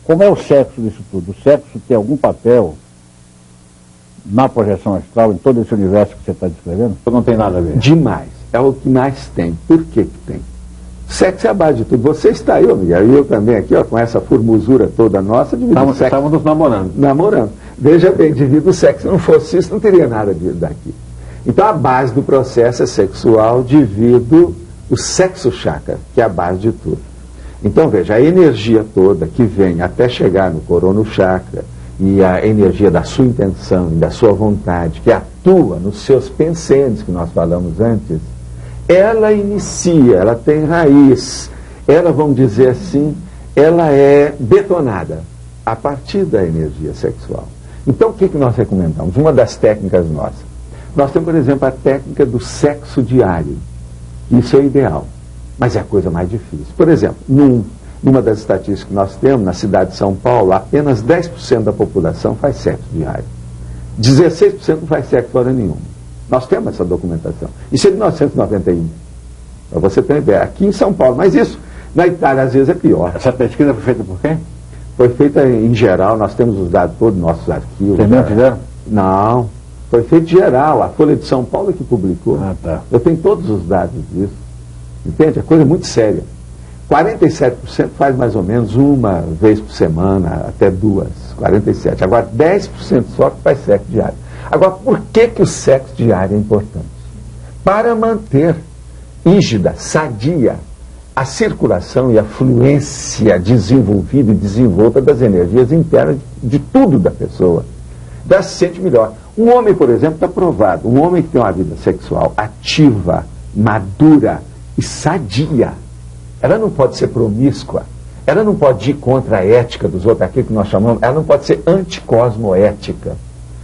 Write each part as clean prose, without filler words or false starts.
Como é o sexo disso tudo? O sexo tem algum papel na projeção astral, em todo esse universo que você está descrevendo? Ou não tem nada a ver? Demais. É o que mais tem. Por que que tem? Sexo é a base de tudo. Você está aí, Miguel, e eu também aqui, ó, com essa formosura toda nossa, Estamos nos namorando. Namorando. Veja bem, devido ao sexo, se não fosse isso, não teria nada daqui. Então a base do processo é sexual devido o sexo chakra, que é a base de tudo. Então veja, a energia toda que vem até chegar no corono chakra e a energia da sua intenção e da sua vontade, que atua nos seus pensamentos, que nós falamos antes, ela inicia, ela tem raiz, ela, vamos dizer assim, ela é detonada a partir da energia sexual. Então o que nós recomendamos? Uma das técnicas nossas. Nós temos, por exemplo, a técnica do sexo diário. Isso é ideal, mas é a coisa mais difícil. Por exemplo, numa das estatísticas que nós temos, na cidade de São Paulo, apenas 10% da população faz sexo diário. 16% não faz sexo hora nenhuma. Nós temos essa documentação. Isso é de 1991. Para você ter uma ideia. Aqui em São Paulo, mas isso na Itália às vezes é pior. Essa pesquisa foi feita por quem? Foi feita em geral, nós temos os dados todos, nossos arquivos. Vocês não fizeram? Não. Foi feito geral, a Folha de São Paulo que publicou. Ah, tá. Eu tenho todos os dados disso. Entende? É coisa muito séria. 47% faz mais ou menos uma vez por semana, até duas. 47%. Agora 10% só que faz sexo diário. Agora, por que o sexo diário é importante? Para manter rígida, sadia, a circulação e a fluência desenvolvida e desenvolta das energias internas de tudo da pessoa. Já se sente melhor. Um homem, por exemplo, está provado. Um homem que tem uma vida sexual ativa, madura e sadia, ela não pode ser promíscua, ela não pode ir contra a ética dos outros, aquilo que nós chamamos, ela não pode ser anticosmoética.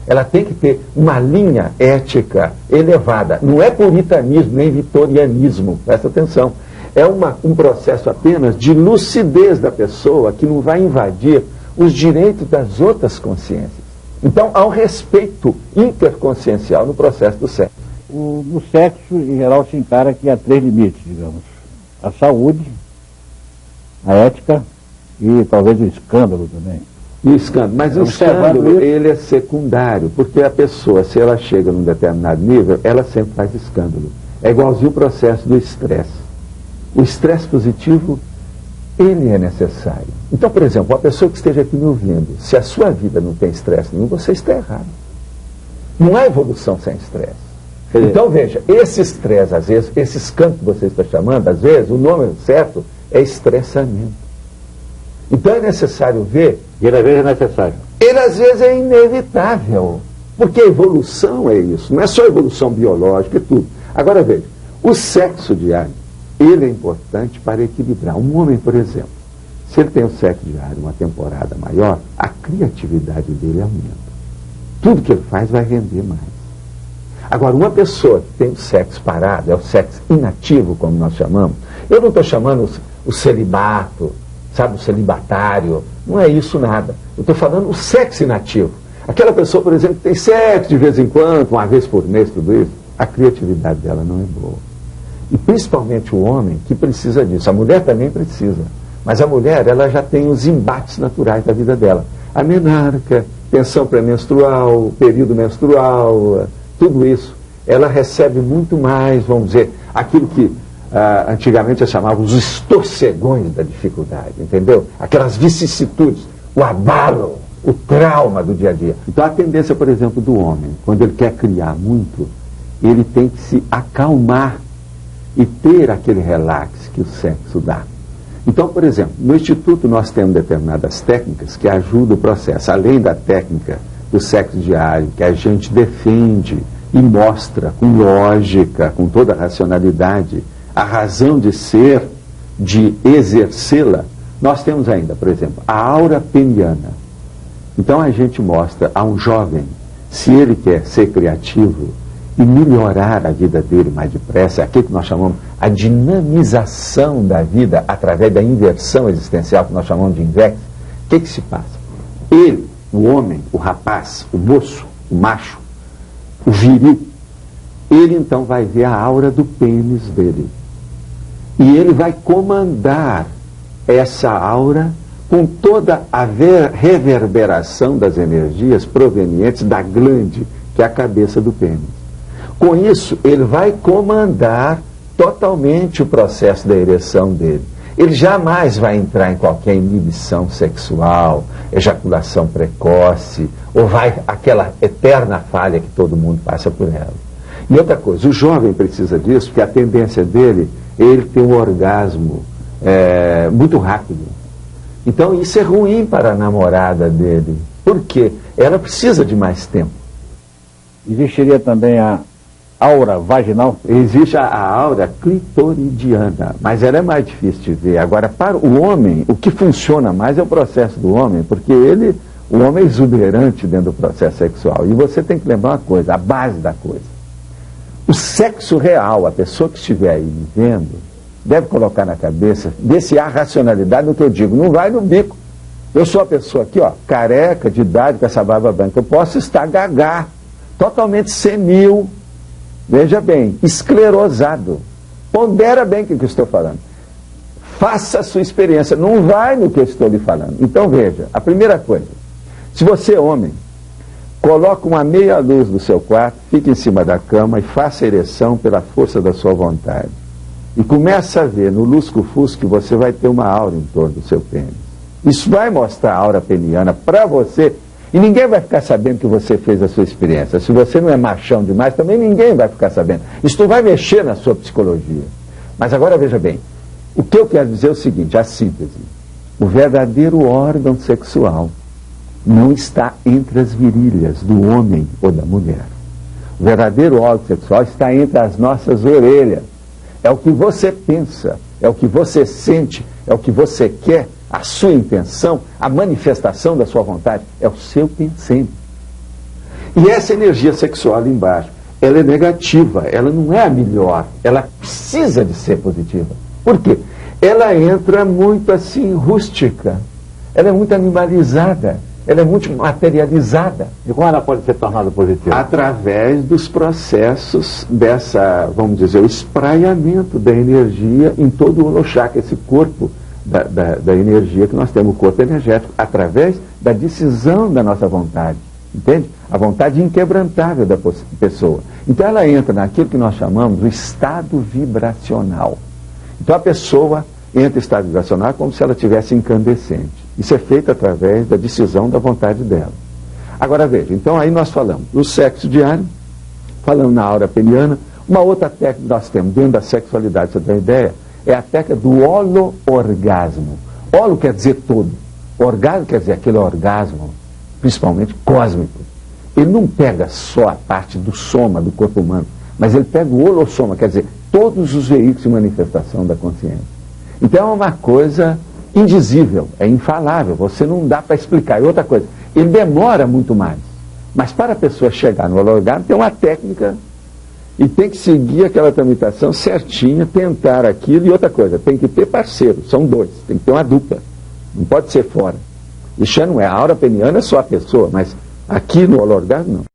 Ela tem que ter uma linha ética elevada. Não é puritanismo, nem vitorianismo, presta atenção. É um processo apenas de lucidez da pessoa que não vai invadir os direitos das outras consciências. Então, há um respeito interconsciencial no processo do sexo. No sexo, em geral, se encara que há 3 limites, digamos. A saúde, a ética e talvez o escândalo também. E o escândalo. Mas o escândalo, ele é secundário, porque a pessoa, se ela chega num determinado nível, ela sempre faz escândalo. É igualzinho o processo do estresse. O estresse positivo, ele é necessário. Então, por exemplo, uma pessoa que esteja aqui me ouvindo, se a sua vida não tem estresse nenhum, você está errado. Não há evolução sem estresse. Então, veja, esse estresse, às vezes, esse escândalo que você está chamando, às vezes, o nome certo é estressamento. Então, é necessário ver... Ele, às vezes, é necessário. Ele, às vezes, é inevitável. Porque a evolução é isso. Não é só evolução biológica e tudo. Agora, veja, o sexo diário, ele é importante para equilibrar. Um homem, por exemplo, se ele tem o sexo diário uma temporada maior, a criatividade dele aumenta. Tudo que ele faz vai render mais. Agora, uma pessoa que tem o sexo parado, é o sexo inativo, como nós chamamos, eu não estou chamando o celibato, sabe, o celibatário, não é isso nada. Eu estou falando o sexo inativo. Aquela pessoa, por exemplo, que tem sexo de vez em quando, uma vez por mês, tudo isso, a criatividade dela não é boa. E principalmente o homem que precisa disso. A mulher também precisa. Mas a mulher, ela já tem os embates naturais da vida dela. A menarca, tensão pré-menstrual, período menstrual, tudo isso. Ela recebe muito mais, vamos dizer, aquilo que antigamente se chamava os estorcegões da dificuldade, entendeu? Aquelas vicissitudes, o abalo, o trauma do dia a dia. Então a tendência, por exemplo, do homem, quando ele quer criar muito, ele tem que se acalmar e ter aquele relax que o sexo dá. Então, por exemplo, no Instituto nós temos determinadas técnicas que ajudam o processo, além da técnica do sexo diário, que a gente defende e mostra com lógica, com toda a racionalidade, a razão de ser, de exercê-la. Nós temos ainda, por exemplo, a aura peniana. Então a gente mostra a um jovem, se ele quer ser criativo e melhorar a vida dele mais depressa, é aquilo que nós chamamos a dinamização da vida através da inversão existencial, que nós chamamos de invex. O que se passa? Ele, o homem, o rapaz, o moço, o macho, o viril, ele então vai ver a aura do pênis dele. E ele vai comandar essa aura com toda a reverberação das energias provenientes da glande, que é a cabeça do pênis. Com isso, ele vai comandar totalmente o processo da ereção dele. Ele jamais vai entrar em qualquer inibição sexual, ejaculação precoce, ou vai aquela eterna falha que todo mundo passa por ela. E outra coisa, o jovem precisa disso, porque a tendência dele é ele ter um orgasmo muito rápido. Então isso é ruim para a namorada dele. Por quê? Ela precisa de mais tempo. Existiria também a aura vaginal? Existe a aura clitoridiana, mas ela é mais difícil de ver. Agora, para o homem, o que funciona mais é o processo do homem, porque o homem é exuberante dentro do processo sexual. E você tem que lembrar uma coisa, a base da coisa. O sexo real, a pessoa que estiver aí me vendo, deve colocar na cabeça, desse a racionalidade no que eu digo, não vai no bico. Eu sou a pessoa aqui, ó, careca, de idade, com essa barba branca, eu posso estar gagá, totalmente senil, veja bem, esclerosado. Pondera bem o que eu estou falando. Faça a sua experiência, não vai no que eu estou lhe falando. Então veja, a primeira coisa, se você é homem, coloque uma meia luz no seu quarto, fique em cima da cama e faça a ereção pela força da sua vontade. E começa a ver no lusco-fusco que você vai ter uma aura em torno do seu pênis. Isso vai mostrar a aura peniana para você e ninguém vai ficar sabendo que você fez a sua experiência. Se você não é machão demais, também ninguém vai ficar sabendo. Isso vai mexer na sua psicologia. Mas agora veja bem, o que eu quero dizer é o seguinte, a síntese. O verdadeiro órgão sexual não está entre as virilhas do homem ou da mulher. O verdadeiro órgão sexual está entre as nossas orelhas. É o que você pensa, é o que você sente, é o que você quer, a sua intenção, a manifestação da sua vontade, é o seu pensamento. E essa energia sexual ali embaixo, ela é negativa, ela não é a melhor, ela precisa de ser positiva. Por quê? Ela entra muito assim, rústica, ela é muito animalizada, ela é muito materializada. E como ela pode ser tornada positiva? Através dos processos dessa, vamos dizer, o espraiamento da energia em todo o holochakra, esse corpo da energia que nós temos, o corpo energético, através da decisão da nossa vontade, entende? A vontade inquebrantável da pessoa. Então ela entra naquilo que nós chamamos do estado vibracional. Então a pessoa entra em estado vibracional como se ela estivesse incandescente. Isso é feito através da decisão da vontade dela. Agora veja, então aí nós falamos do sexo diário, falamos na aura peniana, uma outra técnica que nós temos dentro da sexualidade, você tem uma ideia, é a técnica do holo-orgasmo. Holo quer dizer todo. Orgasmo quer dizer aquele orgasmo, principalmente cósmico. Ele não pega só a parte do soma do corpo humano, mas ele pega o holossoma, quer dizer, todos os veículos de manifestação da consciência. Então é uma coisa indizível, é infalável, você não dá para explicar. E outra coisa, ele demora muito mais. Mas para a pessoa chegar no orgasmo tem uma técnica e tem que seguir aquela tramitação certinha, tentar aquilo. E outra coisa, tem que ter parceiro, são dois, tem que ter uma dupla, não pode ser fora. Isso já não é, a aura peniana é só a pessoa, mas aqui no orgasmo não.